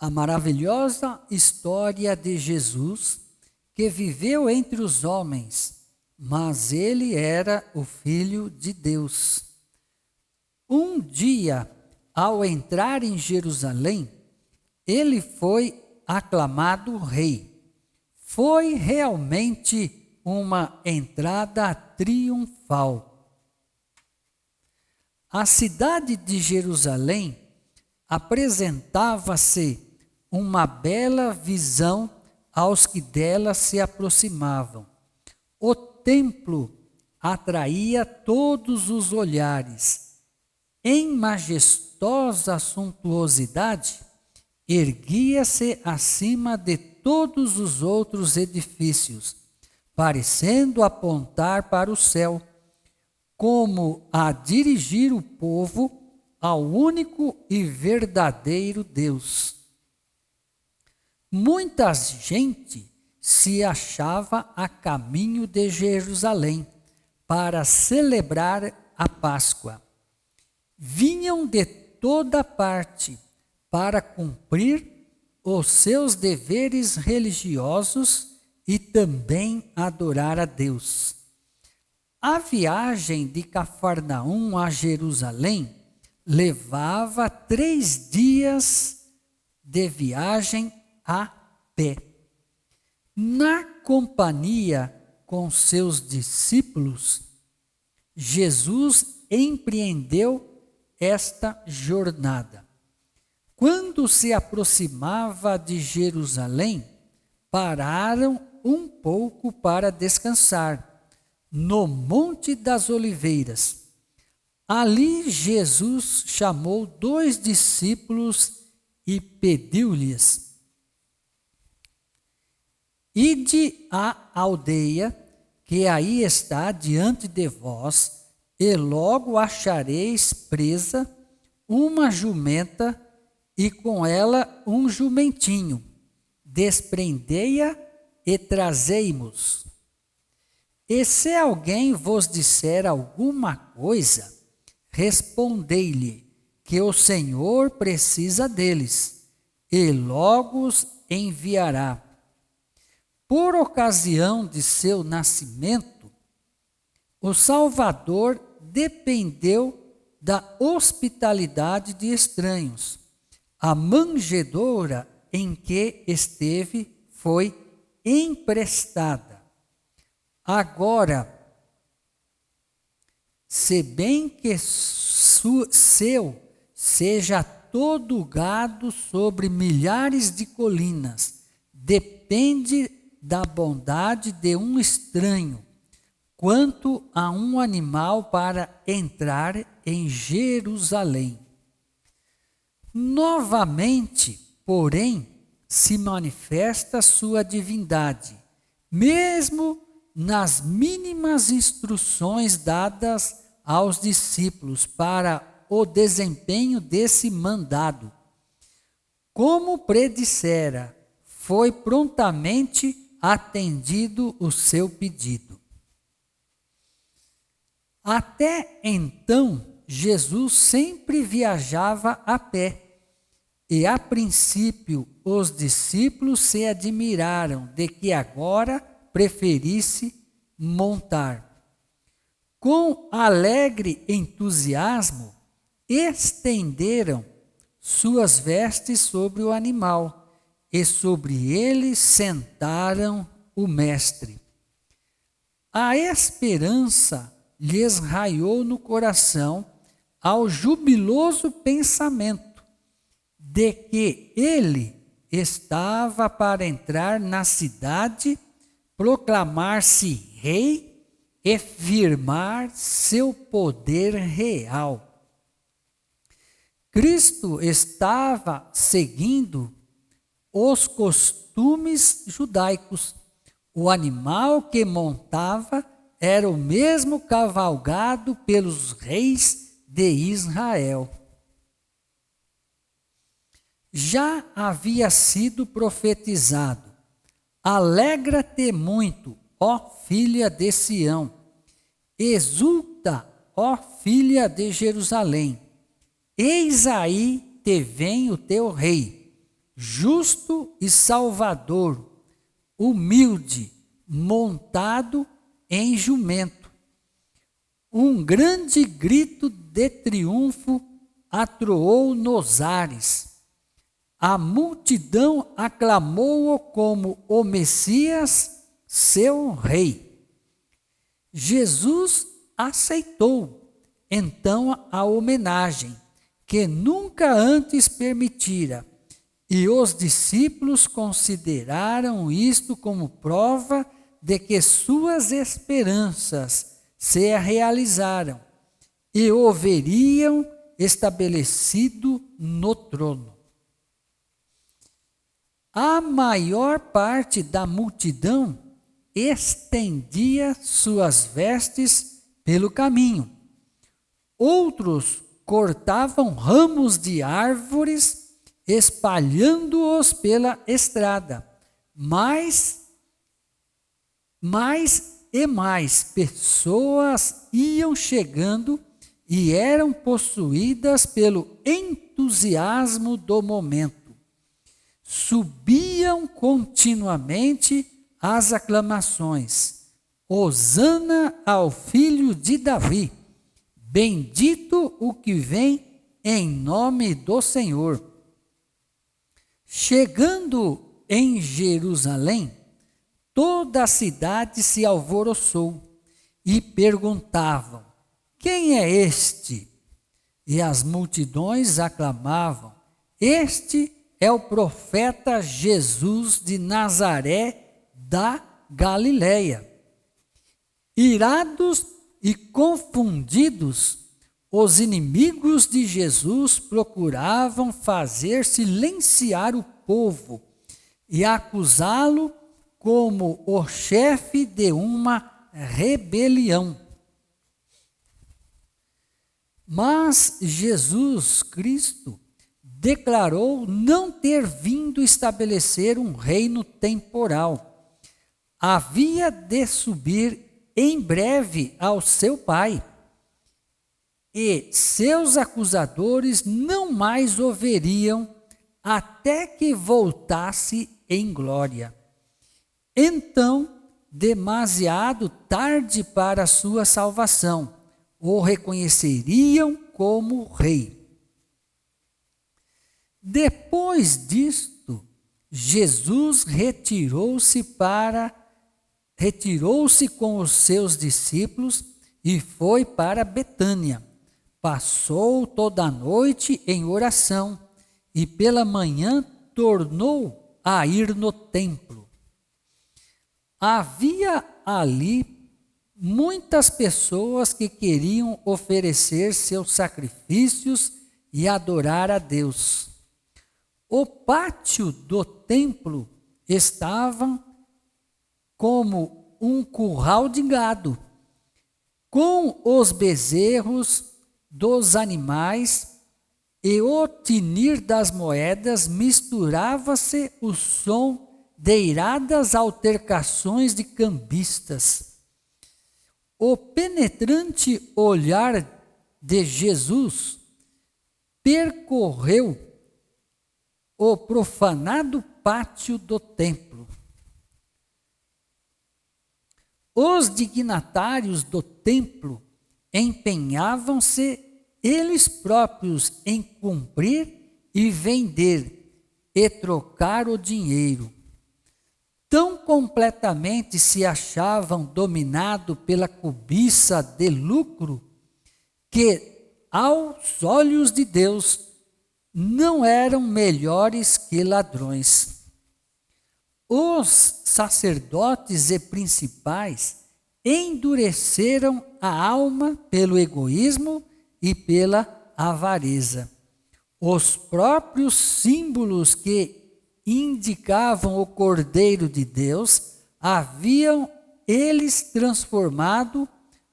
a maravilhosa história de Jesus, que viveu entre os homens, mas ele era o Filho de Deus. Um dia, ao entrar em Jerusalém, ele foi aclamado rei. Foi realmente uma entrada triunfal. A cidade de Jerusalém apresentava-se uma bela visão aos que dela se aproximavam. O templo atraía todos os olhares. Em majestosa suntuosidade, erguia-se acima de todos os outros edifícios, parecendo apontar para o céu, como a dirigir o povo ao único e verdadeiro Deus. Muita gente se achava a caminho de Jerusalém para celebrar a Páscoa. Vinham de toda parte para cumprir os seus deveres religiosos e também adorar a Deus. A viagem de Cafarnaum a Jerusalém levava 3 dias de viagem a pé. Na companhia com seus discípulos, Jesus empreendeu esta jornada. Quando se aproximava de Jerusalém, pararam um pouco para descansar no Monte das Oliveiras. Ali Jesus chamou 2 discípulos e pediu-lhes: Ide à aldeia que aí está diante de vós, e logo achareis presa uma jumenta e com ela um jumentinho. Desprendei-a e trazei-mos. E se alguém vos disser alguma coisa, respondei-lhe que o Senhor precisa deles, e logo os enviará. Por ocasião de seu nascimento, o Salvador dependeu da hospitalidade de estranhos. A manjedoura em que esteve foi emprestada. Agora, se bem que seu seja todo o gado sobre milhares de colinas, depende da bondade de um estranho, quanto a um animal para entrar em Jerusalém. Novamente, porém, se manifesta sua divindade, mesmo nas mínimas instruções dadas aos discípulos para o desempenho desse mandado. Como predissera, foi prontamente atendido o seu pedido. Até então, Jesus sempre viajava a pé, e a princípio os discípulos se admiraram de que agora preferisse montar. Com alegre entusiasmo, estenderam suas vestes sobre o animal, e sobre ele sentaram o mestre. A esperança lhes raiou no coração ao jubiloso pensamento de que ele estava para entrar na cidade, proclamar-se rei e firmar seu poder real. Cristo estava seguindo os costumes judaicos. O animal que montava era o mesmo cavalgado pelos reis de Israel. Já havia sido profetizado: alegra-te muito, ó filha de Sião, exulta, ó filha de Jerusalém, eis aí te vem o teu rei, justo e salvador, humilde, montado em jumento. Um grande grito de triunfo atroou nos ares. A multidão aclamou-o como o Messias, seu rei. Jesus aceitou, então, a homenagem, que nunca antes permitira, e os discípulos consideraram isto como prova de que suas esperanças se realizaram e o veriam estabelecido no trono. A maior parte da multidão estendia suas vestes pelo caminho. Outros cortavam ramos de árvores, espalhando-os pela estrada. Mais e mais pessoas iam chegando e eram possuídas pelo entusiasmo do momento. Subiam continuamente as aclamações: Hosana ao filho de Davi, bendito o que vem em nome do Senhor. Chegando em Jerusalém, toda a cidade se alvoroçou e perguntavam: quem é este? E as multidões aclamavam: este é o profeta Jesus de Nazaré da Galileia. Irados e confundidos, os inimigos de Jesus procuravam fazer silenciar o povo e acusá-lo como o chefe de uma rebelião. Mas Jesus Cristo declarou não ter vindo estabelecer um reino temporal. Havia de subir em breve ao seu Pai, e seus acusadores não mais o veriam até que voltasse em glória. Então, demasiado tarde para a sua salvação, o reconheceriam como rei. Depois disto, Jesus retirou-se com os seus discípulos e foi para Betânia. Passou toda a noite em oração e pela manhã tornou a ir no templo. Havia ali muitas pessoas que queriam oferecer seus sacrifícios e adorar a Deus. O pátio do templo estava como um curral de gado, com os bezerros dos animais e o tinir das moedas misturava-se o som de iradas altercações de cambistas. O penetrante olhar de Jesus percorreu o profanado pátio do templo. Os dignatários do templo empenhavam-se eles próprios em cumprir e vender e trocar o dinheiro. Tão completamente se achavam dominados pela cobiça de lucro que, aos olhos de Deus, não eram melhores que ladrões. Os sacerdotes e principais endureceram a alma pelo egoísmo e pela avareza. Os próprios símbolos que indicavam o Cordeiro de Deus haviam eles transformado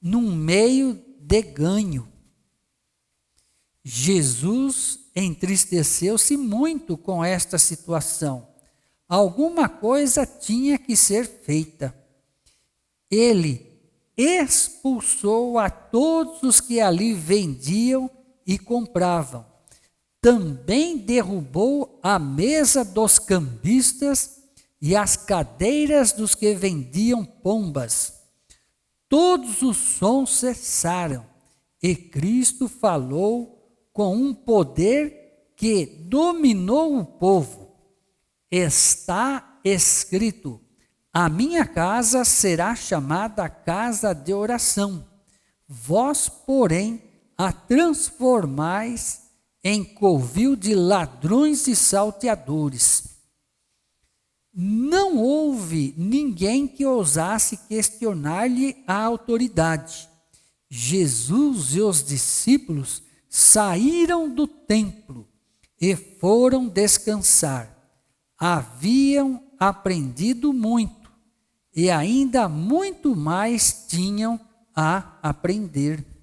num meio de ganho. Jesus entristeceu-se muito com esta situação. Alguma coisa tinha que ser feita. Ele expulsou a todos os que ali vendiam e compravam, também derrubou a mesa dos cambistas e as cadeiras dos que vendiam pombas. Todos os sons cessaram e Cristo falou com um poder que dominou o povo. Está escrito: a minha casa será chamada casa de oração. Vós, porém, a transformais em covil de ladrões e salteadores. Não houve ninguém que ousasse questionar-lhe a autoridade. Jesus e os discípulos saíram do templo e foram descansar. Haviam aprendido muito e ainda muito mais tinham a aprender.